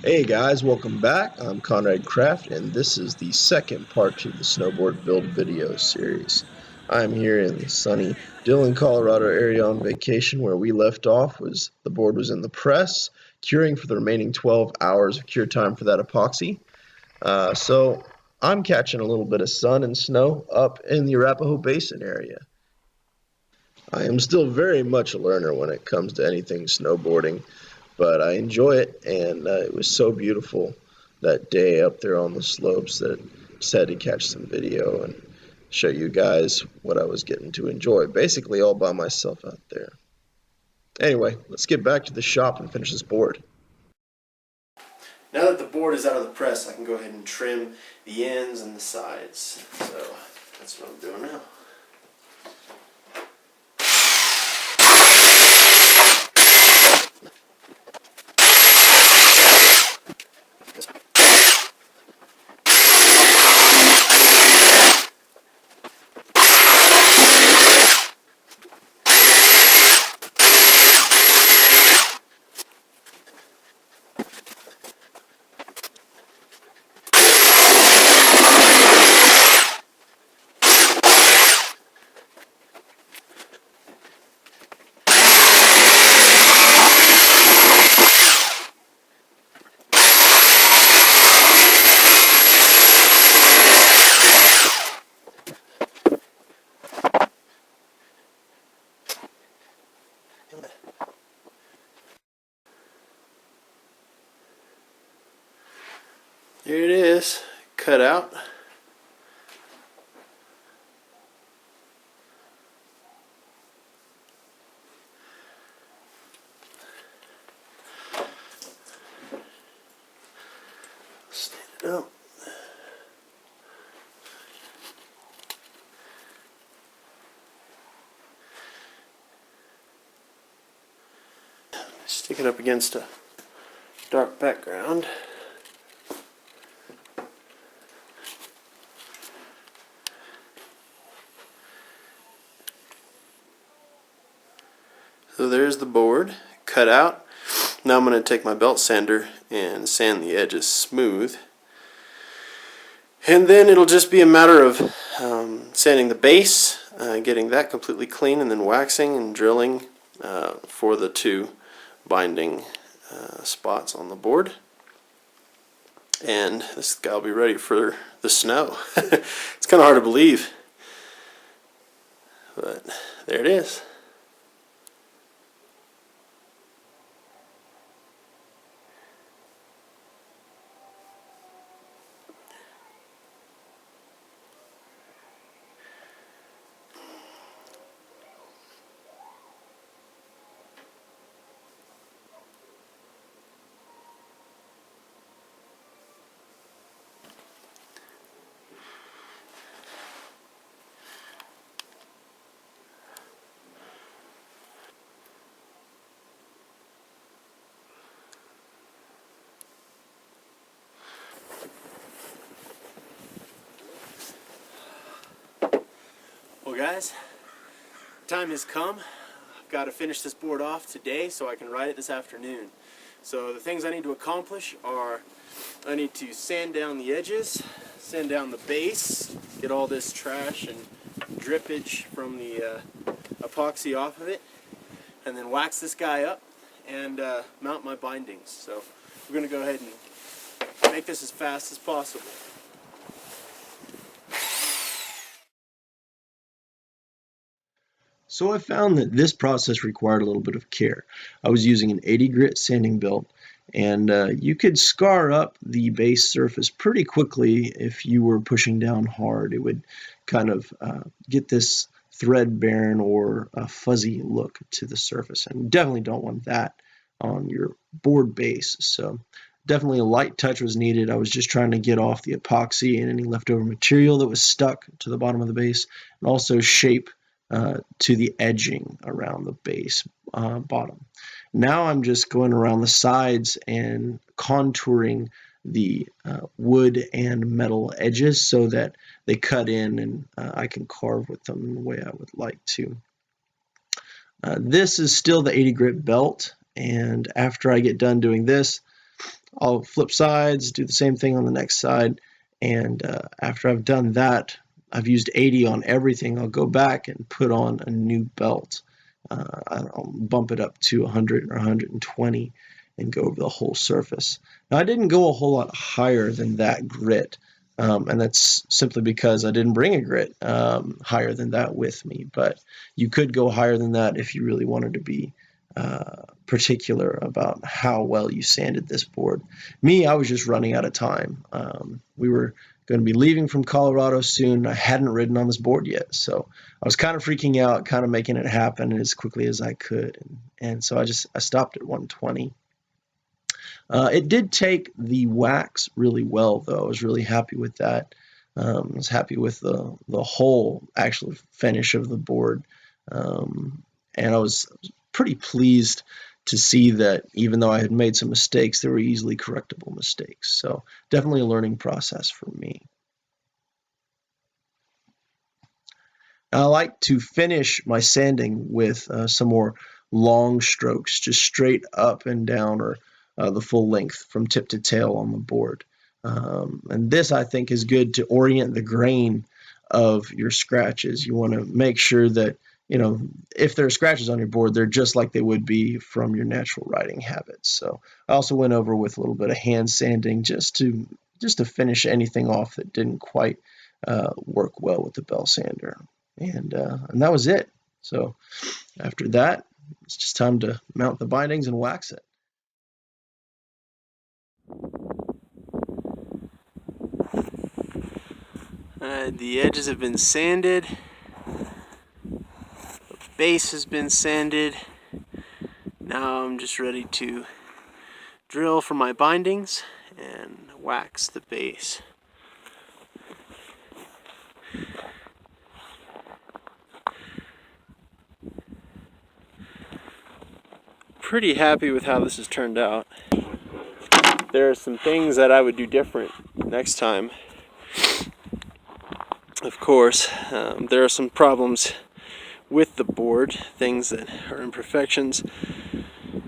Hey guys, welcome back. I'm Conrad Craft, and this is the second part to the snowboard build video series. I'm here in the sunny Dillon, Colorado area on vacation. Where we left off was the board was in the press, curing for the remaining 12 hours of cure time for that epoxy. So I'm catching a little bit of sun and snow up in the Arapahoe Basin area. I am still very much a learner when it comes to anything snowboarding, but I enjoy it, and it was so beautiful that day up there on the slopes that I just had to catch some video and show you guys what I was getting to enjoy, basically all by myself out there. Anyway, let's get back to the shop and finish this board. Now that the board is out of the press, I can go ahead and trim the ends and the sides. So that's what I'm doing now. Here it is, cut out. Stand it up. Stick it up against a dark background. So there's the board cut out. Now I'm going to take my belt sander and sand the edges smooth. And then it'll just be a matter of sanding the base, getting that completely clean, and then waxing and drilling for the two binding spots on the board. And this guy will be ready for the snow. It's kind of hard to believe, but there it is. Well guys, time has come. I've got to finish this board off today so I can ride it this afternoon. So the things I need to accomplish are I need to sand down the edges, sand down the base, get all this trash and drippage from the epoxy off of it, and then wax this guy up and mount my bindings. So we're going to go ahead and make this as fast as possible. So I found that this process required a little bit of care. I was using an 80 grit sanding belt, and you could scar up the base surface pretty quickly if you were pushing down hard. It would kind of get this threadbare or a fuzzy look to the surface, and you definitely don't want that on your board base. So definitely a light touch was needed. I was just trying to get off the epoxy and any leftover material that was stuck to the bottom of the base, and also shape to the edging around the base bottom. Now I'm just going around the sides and contouring the wood and metal edges so that they cut in and I can carve with them the way I would like to. This is still the 80 grit belt, and after I get done doing this, I'll flip sides, do the same thing on the next side, and after I've done that, I've used 80 on everything. I'll go back and put on a new belt. I'll bump it up to 100 or 120 and go over the whole surface. Now, I didn't go a whole lot higher than that grit, and that's simply because I didn't bring a grit higher than that with me. But you could go higher than that if you really wanted to be particular about how well you sanded this board. Me, I was just running out of time. We were going to be leaving from Colorado soon. I hadn't ridden on this board yet, so I was kind of freaking out, kind of making it happen as quickly as I could, and so I stopped at 120. It did take the wax really well, though. I was really happy with that. I was happy with the whole actual finish of the board, and I was pretty pleased to see that even though I had made some mistakes, they were easily correctable mistakes. So definitely a learning process for me. I like to finish my sanding with some more long strokes, just straight up and down, or the full length from tip to tail on the board. And this, I think, is good to orient the grain of your scratches. You want to make sure that, if there are scratches on your board, they're just like they would be from your natural riding habits. So I also went over with a little bit of hand sanding just to finish anything off that didn't quite work well with the bell sander. And that was it. So after that, it's just time to mount the bindings and wax it. The edges have been sanded. Base has been sanded. Now I'm just ready to drill for my bindings and wax the base. Pretty happy with how this has turned out. There are some things that I would do different next time. Of course, there are some problems with the board, things that are imperfections,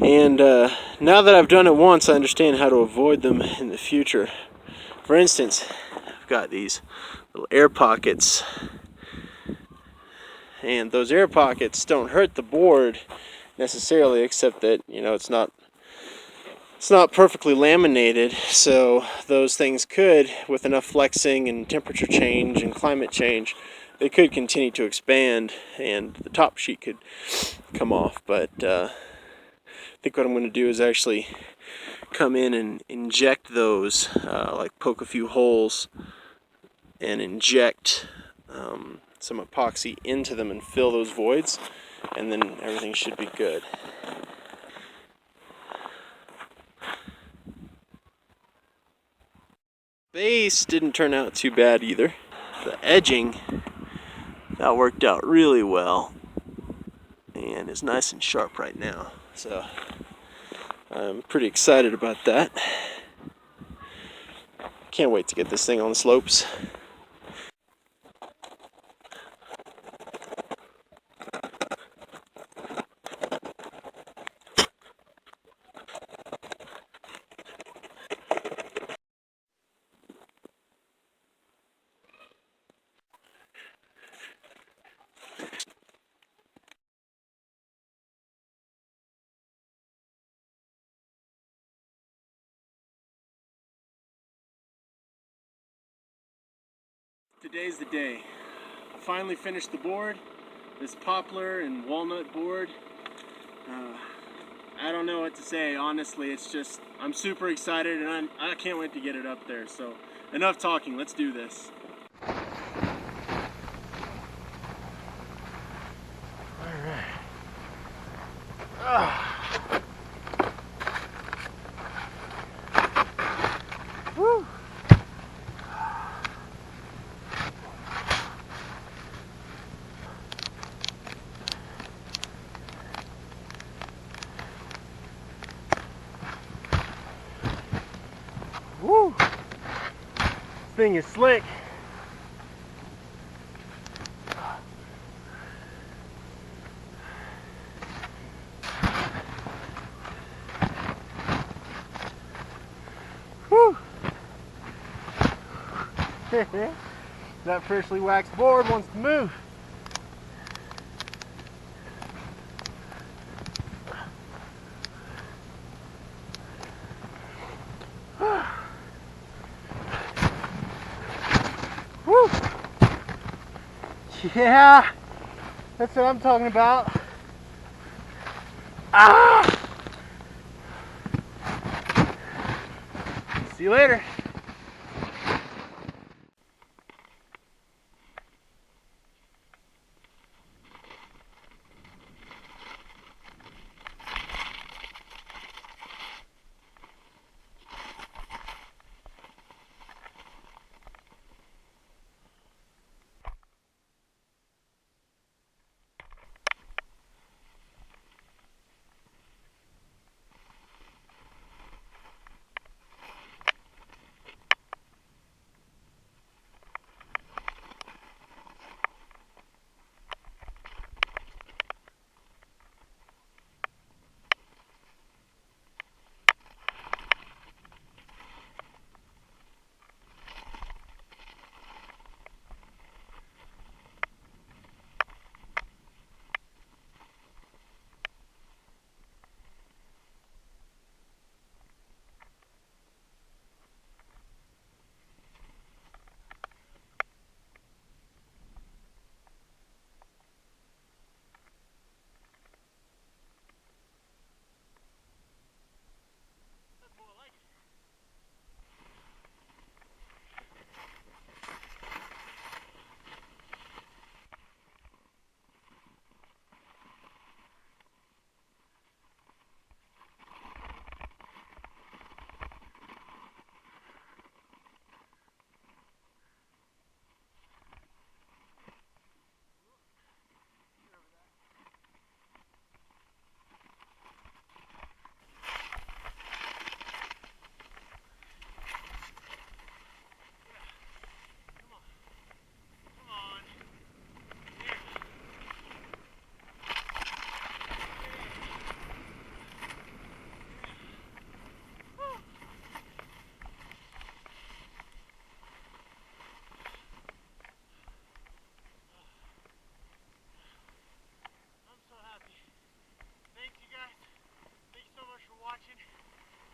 and now that I've done it once, I understand how to avoid them in the future. For instance, I've got these little air pockets, and those air pockets don't hurt the board necessarily, except that it's not perfectly laminated, so those things could, with enough flexing and temperature change and climate change, they could continue to expand and the top sheet could come off. But I think what I'm going to do is actually come in and inject those, like poke a few holes and inject some epoxy into them and fill those voids, and then everything should be good. Base didn't turn out too bad either. The edging, that worked out really well and is nice and sharp right now, so I'm pretty excited about that. Can't wait to get this thing on the slopes. Today's the day. I finally finished the board, this poplar and walnut board. I don't know what to say, honestly. It's just, I'm super excited and I can't wait to get it up there. So enough talking, let's do this. Woo! Woo! This thing is slick. That freshly waxed board wants to move. Woo! Yeah, that's what I'm talking about. Ah! See you later.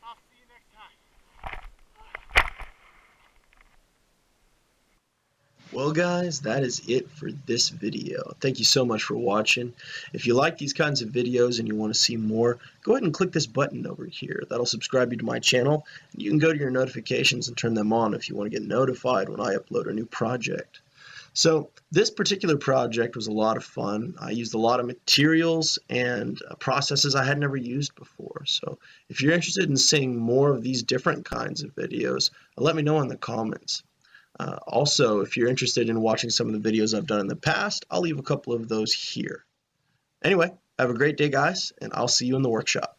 I'll see you next time. Well guys, that is it for this video. Thank you so much for watching. If you like these kinds of videos and you want to see more, go ahead and click this button over here. That'll subscribe you to my channel. You can go to your notifications and turn them on if you want to get notified when I upload a new project. So this particular project was a lot of fun. I used a lot of materials and processes I had never used before. So if you're interested in seeing more of these different kinds of videos, let me know in the comments. Also, if you're interested in watching some of the videos I've done in the past, I'll leave a couple of those here. Anyway, have a great day, guys, and I'll see you in the workshop.